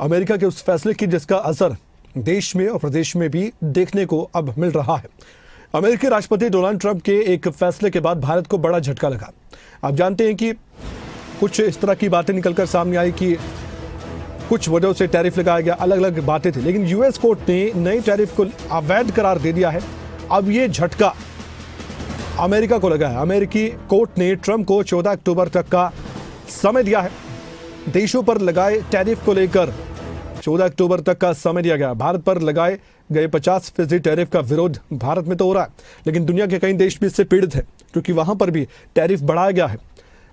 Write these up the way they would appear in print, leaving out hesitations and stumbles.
America के उस फैसले की जिसका असर देश में और प्रदेश में भी देखने को अब मिल रहा है। अमेरिकी राष्ट्रपति डोनाल्ड ट्रंप के एक फैसले के बाद भारत को बड़ा झटका लगा। आप जानते हैं कि कुछ इस तरह की बातें निकलकर सामने आई कि कुछ वजहों से टैरिफ लगाया गया, अलग अलग बातें थी, लेकिन यूएस कोर्ट ने नए टैरिफ को अवैध करार दे दिया है। अब ये झटका अमेरिका को लगा है। अमेरिकी कोर्ट ने ट्रंप को 14 अक्टूबर तक का समय दिया है। देशों पर लगाए टैरिफ को लेकर 14 अक्टूबर तक का समय दिया गया। भारत पर लगाए गए 50% टैरिफ का विरोध भारत में तो हो रहा है, लेकिन दुनिया के कई देश भी इससे पीड़ित है क्योंकि वहां पर भी टैरिफ बढ़ाया गया है।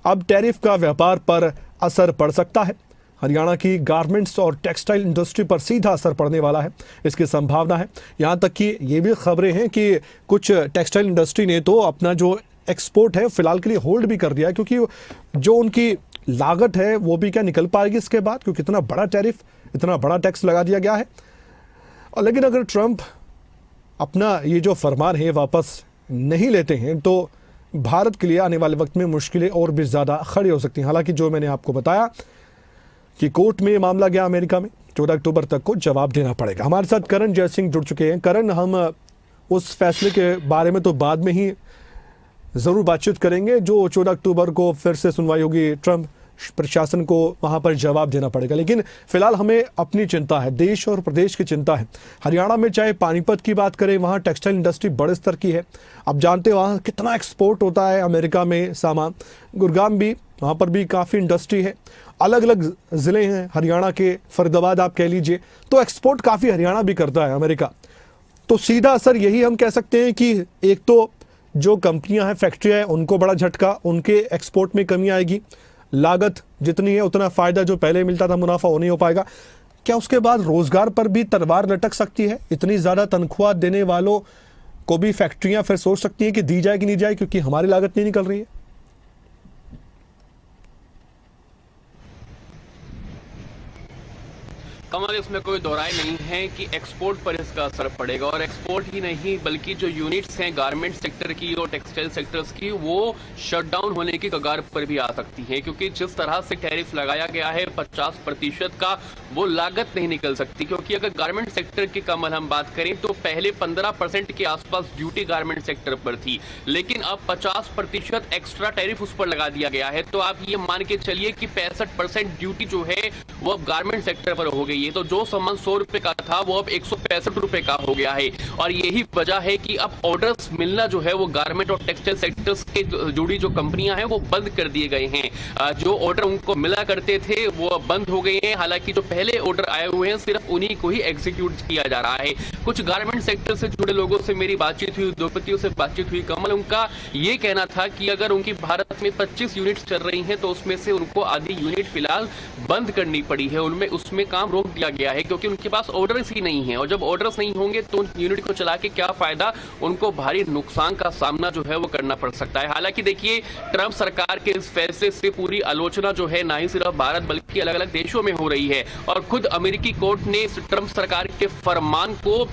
अब टैरिफ का व्यापार पर असर पड़ सकता है। हरियाणा की गारमेंट्स और टेक्सटाइल इंडस्ट्री पर सीधा असर पड़ने वाला है, इसकी संभावना है। यहाँ तक कि ये भी खबरें हैं कि कुछ टेक्सटाइल इंडस्ट्री ने तो अपना जो एक्सपोर्ट है फिलहाल के लिए होल्ड भी कर दिया है, क्योंकि जो उनकी लागत है वो भी क्या निकल पाएगी इसके बाद, क्योंकि इतना बड़ा टैरिफ, इतना बड़ा टैक्स लगा दिया गया है। और लेकिन अगर ट्रंप अपना ये जो फरमान है वापस नहीं लेते हैं तो भारत के लिए आने वाले वक्त में मुश्किलें और भी ज़्यादा खड़ी हो सकती हैं। हालांकि जो मैंने आपको बताया कि कोर्ट में ये मामला गया अमेरिका में, 14 अक्टूबर तक को जवाब देना पड़ेगा। हमारे साथ करण जयसिंह जुड़ चुके हैं। करण, हम उस फैसले के बारे में तो बाद में ही ज़रूर बातचीत करेंगे जो 14 अक्टूबर को फिर से सुनवाई होगी, ट्रंप प्रशासन को वहां पर जवाब देना पड़ेगा। लेकिन फिलहाल हमें अपनी चिंता है, देश और प्रदेश की चिंता है। हरियाणा में चाहे पानीपत की बात करें, वहां टेक्सटाइल इंडस्ट्री बड़े स्तर की है। अब जानते हैं वहां कितना एक्सपोर्ट होता है अमेरिका में सामान। गुड़गांव भी, वहां पर भी काफ़ी इंडस्ट्री है। अलग अलग ज़िले हैं हरियाणा के, फरीदाबाद आप कह लीजिए, तो एक्सपोर्ट काफ़ी हरियाणा भी करता है अमेरिका। तो सीधा असर यही हम कह सकते हैं कि एक तो जो कंपनियां हैं, फैक्ट्रियां हैं, उनको बड़ा झटका, उनके एक्सपोर्ट में कमी आएगी। लागत जितनी है उतना फ़ायदा जो पहले मिलता था, मुनाफा वो नहीं हो पाएगा। क्या उसके बाद रोज़गार पर भी तलवार लटक सकती है? इतनी ज़्यादा तनख्वाह देने वालों को भी फैक्ट्रियां फिर सोच सकती हैं कि दी जाए कि नहीं जाए, क्योंकि हमारी लागत नहीं निकल रही है। कमल, इसमें कोई दोहराई नहीं है कि एक्सपोर्ट पर इसका असर पड़ेगा, और एक्सपोर्ट ही नहीं बल्कि जो यूनिट्स हैं गारमेंट सेक्टर की और टेक्सटाइल सेक्टर्स की, वो शटडाउन होने की कगार पर भी आ सकती हैं, क्योंकि जिस तरह से टैरिफ लगाया गया है 50% का, वो लागत नहीं निकल सकती। क्योंकि अगर गारमेंट सेक्टर की कमल हम बात करें तो पहले 15% के आसपास ड्यूटी गारमेंट सेक्टर पर थी, लेकिन अब 50% एक्स्ट्रा टैरिफ उस पर लगा दिया गया है। तो आप ये मान के चलिए कि 65% ड्यूटी जो है वो अब गारमेंट सेक्टर पर हो गई। तो जो सामान 100 रुपए का था वो अब 165 रुपए का हो गया है। और यही वजह है कि अब ऑर्डर्स मिलना जो है वो गारमेंट और टेक्सटाइल सेक्टर्स के जुड़ी जो कंपनियां हैं वो बंद कर दिए गए हैं। जो ऑर्डर उनको मिला करते थे वो अब बंद हो गए हैं। हालांकि जो पहले ऑर्डर आए हुए हैं सिर्फ उन्हीं को ही एग्जीक्यूट किया जा रहा है। कुछ गारमेंट सेक्टर से जुड़े लोगों से मेरी बातचीत हुई, उद्योगपतियों से बातचीत हुई कमल, उनका ये कहना था कि अगर उनकी भारत में 25 यूनिट्स चल रही हैं तो उसमें से उनको आधी यूनिट फिलहाल बंद करनी पड़ी है, उसमें काम रोक दिया गया है, क्योंकि उनके पास ऑर्डर्स ही नहीं है। और जब ऑर्डर्स नहीं होंगे तो उन यूनिट को चला के क्या फायदा, उनको भारी नुकसान का सामना जो है वो करना पड़ सकता है। हालांकि देखिए, ट्रंप सरकार के इस फैसले से पूरी आलोचना जो है ना ही सिर्फ भारत बल्कि अलग अलग देशों में हो रही है, और खुद अमेरिकी कोर्ट ने ट्रंप सरकार के फरमान को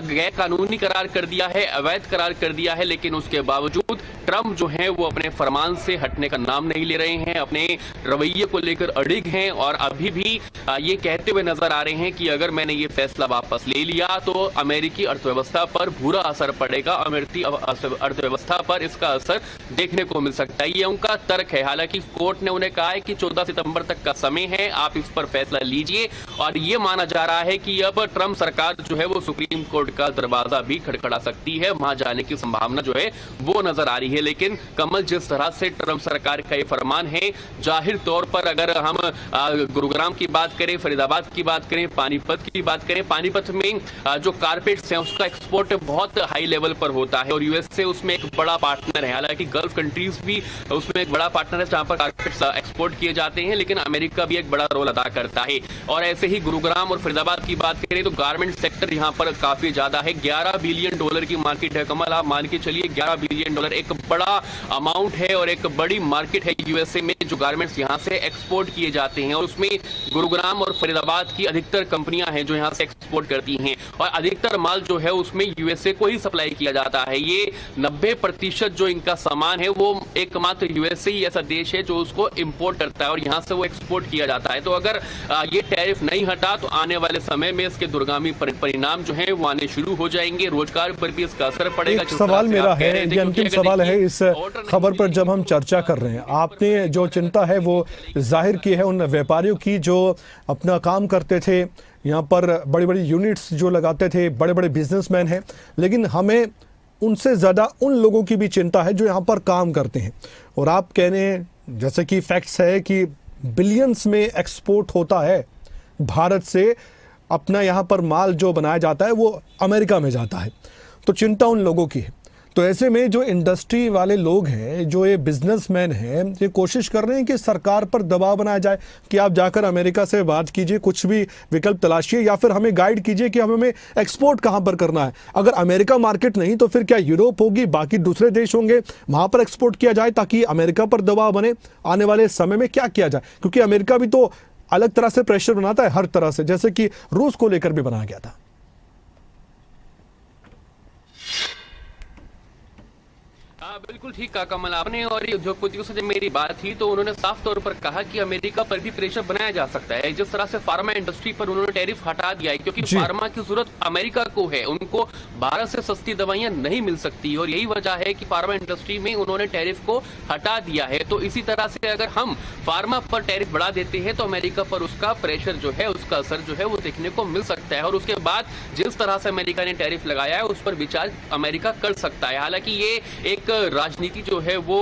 गैर कानूनी करार कर दिया है, अवैध करार कर दिया है। लेकिन उसके बावजूद ट्रंप जो है वो अपने फरमान से हटने का नाम नहीं ले रहे हैं, अपने रवैये को लेकर अड़िग हैं, और अभी भी ये कहते हुए नजर आ रहे हैं कि अगर मैंने ये फैसला वापस ले लिया तो अमेरिकी अर्थव्यवस्था पर बुरा असर पड़ेगा, अमेरिकी अर्थव्यवस्था पर इसका असर देखने को मिल सकता है। ये उनका तर्क है। हालांकि कोर्ट ने उन्हें कहा है कि 14 सितंबर तक का समय है, आप इस पर फैसला लीजिए, और ये माना जा रहा है कि अब ट्रंप सरकार जो है वो सुप्रीम कोर्ट का दरवाजा भी खटखटा सकती है, वहां जाने की संभावना जो है वो नजर आ रही है। लेकिन कमल, जिस तरह से ट्रंप सरकार का ये फरमान है, जाहिर तौर पर अगर हम गुरुग्राम की बात करें, फरीदाबाद की बात करें, पानीपत की बात करें, पानीपत में जो कारपेट्स हैं उसका एक्सपोर्ट बहुत हाई लेवल पर होता है, और यूएस से उसमें एक बड़ा पार्टनर है। हालांकि गल्फ कंट्रीज भी उसमें एक बड़ा पार्टनर है जहां पर कारपेट्स एक्सपोर्ट किए जाते हैं, लेकिन अमेरिका भी एक बड़ा रोल अदा करता है। और ऐसे ही गुरुग्राम और फरीदाबाद की बात करें तो गारमेंट सेक्टर यहां पर काफी ज्यादा है। $11 बिलियन की मार्केट है कमल, आप मान के चलिए $11 बिलियन एक बड़ा अमाउंट है और एक बड़ी मार्केट है यूएसए में जो गारमेंट्स यहाँ से एक्सपोर्ट किए जाते हैं, और उसमें गुरुग्राम और फरीदाबाद की अधिकतर कंपनियां हैं जो यहाँ से एक्सपोर्ट करती हैं, और अधिकतर माल जो है उसमें यूएसए को ही सप्लाई किया जाता है। ये 90% जो इनका सामान है वो एकमात्र यूएसए ही ऐसा देश है जो उसको इंपोर्ट करता है और यहाँ से वो एक्सपोर्ट किया जाता है। तो अगर ये टैरिफ नहीं हटा तो आने वाले समय में इसके दुर्गामी परिणाम जो है वो आने शुरू हो जाएंगे, रोजगार पर भी इसका असर पड़ेगा। एक सवाल मेरा है, ये अंतिम सवाल है इस खबर पर जब हम चर्चा कर रहे हैं, आपने जो चिंता है वो जाहिर की है उन व्यापारियों की जो अपना काम करते थे, यहाँ पर बड़ी बड़ी यूनिट्स जो लगाते थे, बड़े बड़े बिजनेसमैन हैं, लेकिन हमें उनसे ज़्यादा उन लोगों की भी चिंता है जो यहाँ पर काम करते हैं। और आप कहने जैसे कि फैक्ट्स है कि बिलियंस में एक्सपोर्ट होता है भारत से, अपना यहाँ पर माल जो बनाया जाता है वो अमेरिका में जाता है, तो चिंता उन लोगों की है। तो ऐसे में जो इंडस्ट्री वाले लोग हैं, जो ये बिजनेसमैन हैं, ये कोशिश कर रहे हैं कि सरकार पर दबाव बनाया जाए कि आप जाकर अमेरिका से बात कीजिए, कुछ भी विकल्प तलाशिए या फिर हमें गाइड कीजिए कि हमें एक्सपोर्ट कहाँ पर करना है। अगर अमेरिका मार्केट नहीं तो फिर क्या यूरोप होगी, बाकी दूसरे देश होंगे, वहाँ पर एक्सपोर्ट किया जाए ताकि अमेरिका पर दबाव बने। आने वाले समय में क्या किया जाए, क्योंकि अमेरिका भी तो अलग तरह से प्रेशर बनाता है हर तरह से, जैसे कि रूस को लेकर भी बनाया गया था। बिल्कुल ठीक कहा कमल आपने। और ये उद्योगपतियों से जब मेरी बात थी तो उन्होंने साफ तौर पर कहा कि अमेरिका पर भी प्रेशर बनाया जा सकता है। जिस तरह से फार्मा इंडस्ट्री पर उन्होंने टैरिफ हटा दिया है, क्योंकि फार्मा की जरूरत अमेरिका को है, उनको भारत से सस्ती दवाइयां नहीं मिल सकती, और यही वजह है कि फार्मा इंडस्ट्री में उन्होंने टैरिफ को हटा दिया है। तो इसी तरह से अगर हम फार्मा पर टैरिफ बढ़ा देते हैं तो अमेरिका पर उसका प्रेशर जो है, उसका असर जो है वो देखने को मिल सकता है, और उसके बाद जिस तरह से अमेरिका ने टैरिफ लगाया है उस पर विचार अमेरिका कर सकता है। हालांकि ये एक राजनीति जो है वो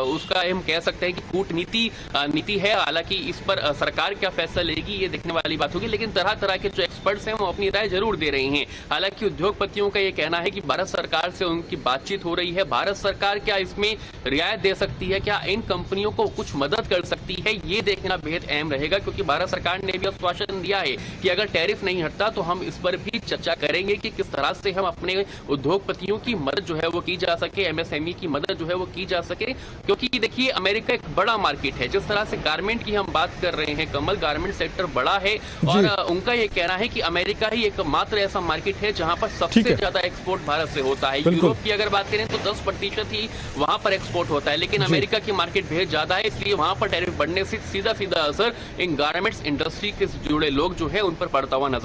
उसका हम कह सकते हैं कि कूटनीति है। हालांकि इस पर सरकार क्या फैसला लेगी ये देखने वाली बात होगी, लेकिन तरह तरह के जो एक्सपर्ट्स हैं वो अपनी राय जरूर दे रहे हैं। हालांकि उद्योगपतियों का ये कहना है कि भारत सरकार से उनकी बातचीत हो रही है, भारत सरकार क्या इसमें रियायत दे सकती है, क्या इन कंपनियों को कुछ मदद कर सकती है, ये देखना बेहद अहम रहेगा। क्योंकि भारत सरकार ने भी आश्वासन दिया है कि अगर टैरिफ नहीं हटता तो हम इस पर भी चर्चा करेंगे कि किस तरह से हम अपने उद्योगपतियों की मदद जो है वो की जा सके, एमएसएमई की मदद जो है वो की जा सके। क्योंकि देखिए अमेरिका एक बड़ा मार्केट है, जिस तरह से गारमेंट की हम बात कर रहे हैं कमल, गारमेंट सेक्टर बड़ा है, और उनका ये कहना है कि अमेरिका ही एकमात्र ऐसा मार्केट है जहां पर सबसे ज्यादा एक्सपोर्ट भारत से होता है। यूरोप की अगर बात करें तो 10% ही वहां पर एक्सपोर्ट होता है, लेकिन अमेरिका की मार्केट बेहद ज्यादा है, इसलिए वहां पर टैरिफ बढ़ने से सीधा सीधा असर इन गारमेंट्स इंडस्ट्री के जुड़े लोग जो है उन पर पड़ता हुआ नजर